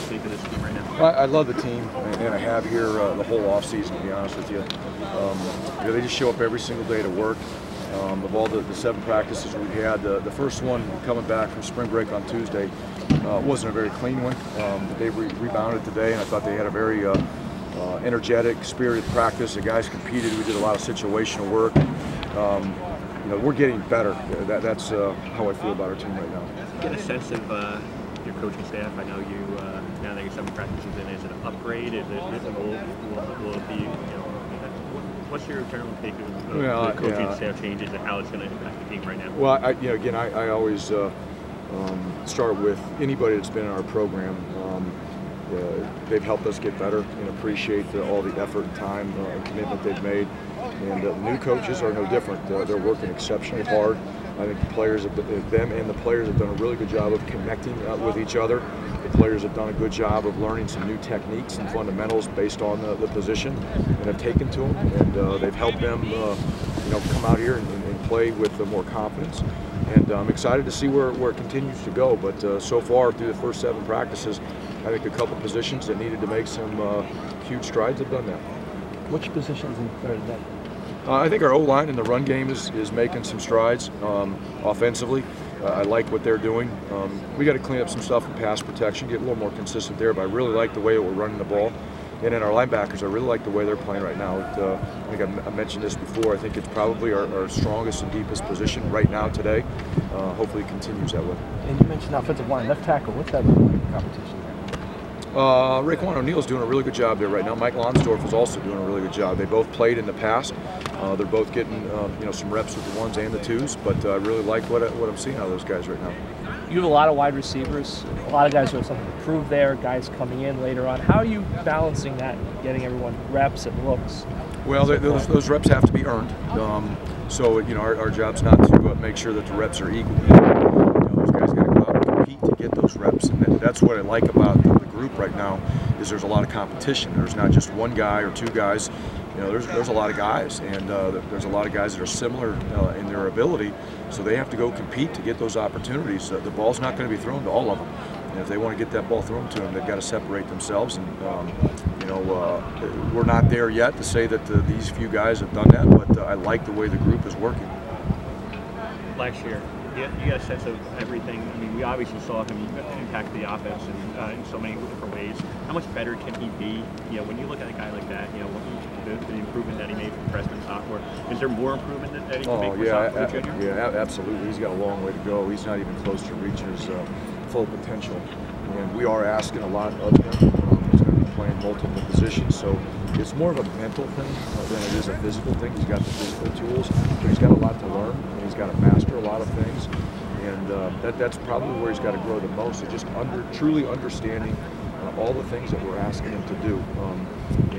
speak of this team right now? Well, I love the team, and I have here the whole offseason, to be honest with you. They just show up every single day to work. Of all the 7 practices we've had, the first one coming back from spring break on Tuesday wasn't a very clean one. But they rebounded today, and I thought they had a very energetic, spirited practice. The guys competed. We did a lot of situational work. You know, we're getting better. That's how I feel about our team right now. Get a sense of your coaching staff. I know you now that you're 7 practices in. Is it an upgrade? Is it will it be? You know, what's your general take of the coaching staff changes and how it's going to impact the team right now? Well, again, I always start with anybody that's been in our program. They've helped us get better and appreciate all the effort and time and commitment they've made. And the new coaches are no different. They're working exceptionally hard. I think the players, them and the players have done a really good job of connecting with each other. The players have done a good job of learning some new techniques and fundamentals based on the position and have taken to them. And they've helped them come out here and play with more confidence. And I'm excited to see where it continues to go. But so far, through the first 7 practices, I think a couple positions that needed to make some huge strides have done that. Which positions are that? I think our O-line in the run game is making some strides offensively. I like what they're doing. We got to clean up some stuff in pass protection, get a little more consistent there, but I really like the way that we're running the ball. And then our linebackers, I really like the way they're playing right now. I think I mentioned this before. I think it's probably our strongest and deepest position right now today. Hopefully it continues that way. And you mentioned offensive line, left tackle. What's that like competition there? Raekwon O'Neal's doing a really good job there right now. Mike Lonsdorf is also doing a really good job. They both played in the past. They're both getting some reps with the 1s and the 2s, but I really like what I'm seeing out of those guys right now. You have a lot of wide receivers, a lot of guys who have something to prove there, guys coming in later on. How are you balancing that, getting everyone reps and looks? Well, those reps have to be earned. So our job's not to make sure that the reps are equal. Those guys got to go out and compete to get those reps, and that's what I like about the group right now. Is there's a lot of competition. There's not just one guy or 2 guys. There's a lot of guys, and there's a lot of guys that are similar in their ability, so they have to go compete to get those opportunities. The ball's not going to be thrown to all of them, and if they want to get that ball thrown to them, they've got to separate themselves. And we're not there yet to say that these few guys have done that, but I like the way the group is working. Last year, you got a sense of everything. I mean, we obviously saw him impact the offense in so many different ways. How much better can he be? When you look at a guy like that, the improvement that he made from freshman sophomore, is there more improvement that he can make from sophomore to junior? Yeah, absolutely. He's got a long way to go. He's not even close to reaching his full potential, and we are asking a lot of him. He's going to be playing multiple positions, so it's more of a mental thing than it is a physical thing. He's got the physical tools, but he's got a lot to learn, and he's got to master a lot of things. And that's probably where he's got to grow the most, is just truly understanding all the things that we're asking him to do.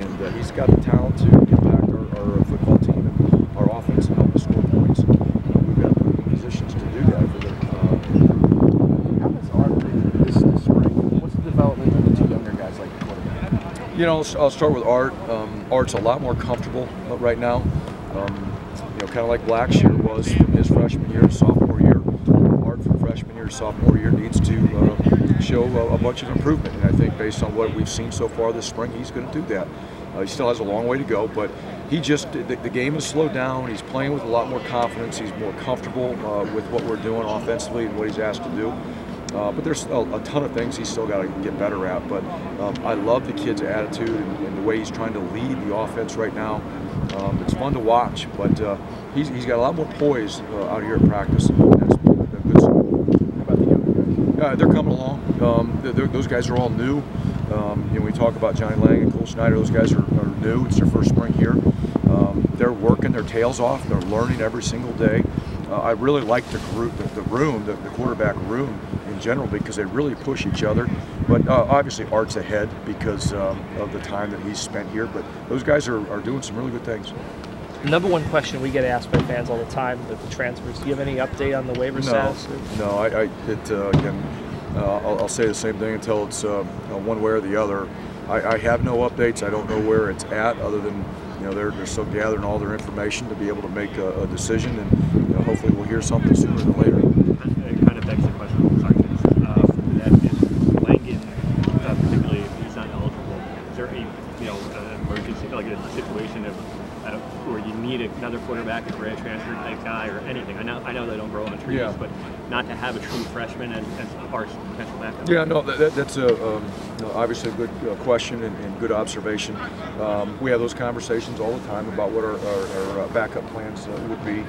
And he's got the talent to impact our football team and our offense and help us score points. We've got to put him in positions to do that for them. How does Art do this spring? What's the development of the 2 younger guys like the quarterback? I'll start with Art. Art's a lot more comfortable right now. Kind of like Blackshear was from his freshman year to sophomore year. Art from freshman year to sophomore year needs to show a bunch of improvement, and I think based on what we've seen so far this spring, he's going to do that. He still has a long way to go, but the game has slowed down. He's playing with a lot more confidence. He's more comfortable with what we're doing offensively and what he's asked to do. But there's a ton of things he's still got to get better at. But I love the kid's attitude and the way he's trying to lead the offense right now. It's fun to watch, but he's got a lot more poise out here at practice. That's a good sign. How about the younger guys? They're coming along. Those guys are all new. We talk about Johnny Lang and Cole Schneider. Those guys are new. It's their first spring here. They're working their tails off. They're learning every single day. I really like the quarterback room in general, because they really push each other. But obviously Art's ahead because of the time that he's spent here. But those guys are doing some really good things. The number one question we get asked by fans all the time, the transfers. Do you have any update on the waiver status? No. Again, I'll say the same thing until it's one way or the other. I have no updates. I don't know where it's at, other than they're still gathering all their information to be able to make a decision, and hopefully we'll hear something sooner than later. It kind of begs the question, sorry, that is Lang in particular quarterback, a grad transfer type guy, or anything. I know they don't grow on trees, Yeah. but not to have a true freshman as our potential backup. Yeah, no, that's obviously a good question and good observation. We have those conversations all the time about what our backup plans would be.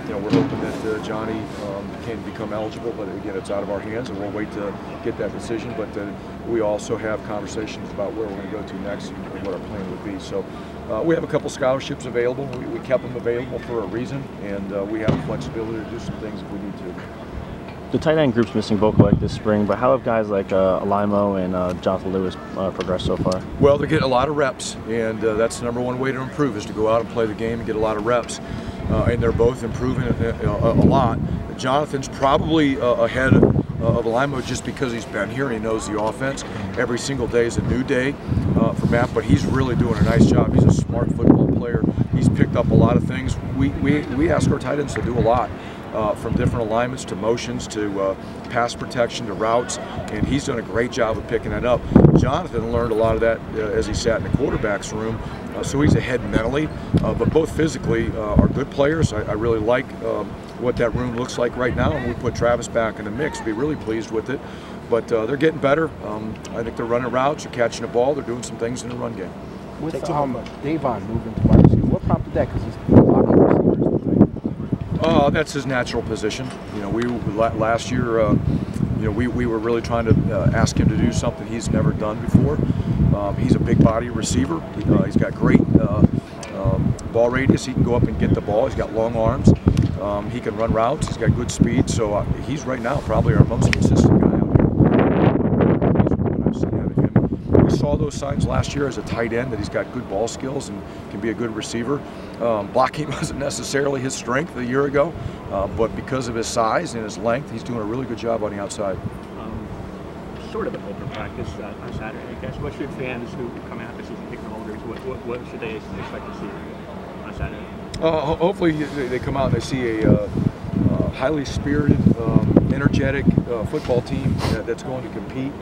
We're hoping that Johnny can become eligible, but again, it's out of our hands, and we'll wait to get that decision. But we also have conversations about where we're going to go to next and what our plan would be. So we have a couple scholarships available. We kept them available for a reason, and we have the flexibility to do some things if we need to. The tight end group's missing Vokalek this spring, but how have guys like Alimo and Jonathan Lewis progressed so far? Well, they're getting a lot of reps, and that's the number one way to improve is to go out and play the game and get a lot of reps. And they're both improving a lot. Jonathan's probably ahead of Alimo just because he's been here and he knows the offense. Every single day is a new day for Matt, but he's really doing a nice job. He's a smart football player. He's picked up a lot of things. We ask our tight ends to do a lot. From different alignments to motions to pass protection to routes, and he's done a great job of picking that up. Jonathan learned a lot of that as he sat in the quarterback's room, so he's ahead mentally, but both physically are good players. I really like what that room looks like right now, and we put Travis back in the mix. Be really pleased with it, but they're getting better. I think they're running routes, they're catching the ball, they're doing some things in the run game. With Davon moving to wide receiver, what prompted that? Because he's blocking receivers. That's his natural position. We last year, we were really trying to ask him to do something he's never done before. He's a big body receiver. He's got great ball radius. He can go up and get the ball. He's got long arms. He can run routes. He's got good speed. So he's right now probably our most consistent guy out here. What I've seen out of him. We saw those signs last year as a tight end that he's got good ball skills and can be a good receiver. Blocking wasn't necessarily his strength a year ago, but because of his size and his length, he's doing a really good job on the outside. Sort of an open practice on Saturday, I guess. What should fans who come out this season, ticket holders, what should they expect to see on Saturday? Hopefully they come out and they see a highly spirited, energetic football team that's going to compete.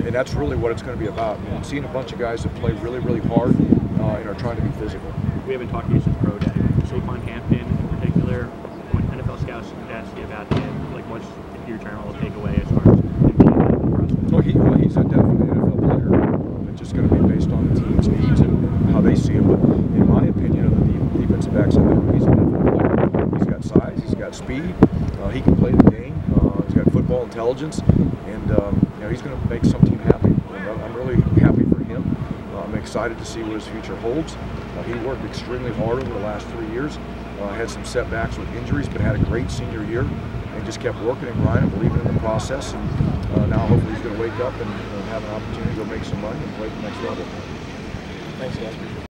And that's really what it's going to be about. I'm seeing a bunch of guys that play really, really hard and are trying to be physical. We haven't talked to you since Pro Day. Saquon Hampton in particular, when NFL scouts ask you about him, like what's your general takeaway as far as him being in the process? Well, he's a definite NFL player. It's just going to be based on the team's needs and how they see him. But in my opinion, of the defensive backs, he's an NFL player. He's got size, he's got speed, he can play the game, he's got football intelligence, and he's going to make some team happy. I'm really happy for him. I'm excited to see what his future holds. He worked extremely hard over the last 3 years. Had some setbacks with injuries, but had a great senior year and just kept working and grinding, believing in the process. And now hopefully he's going to wake up and have an opportunity to go make some money and play at the next level. Thanks, guys.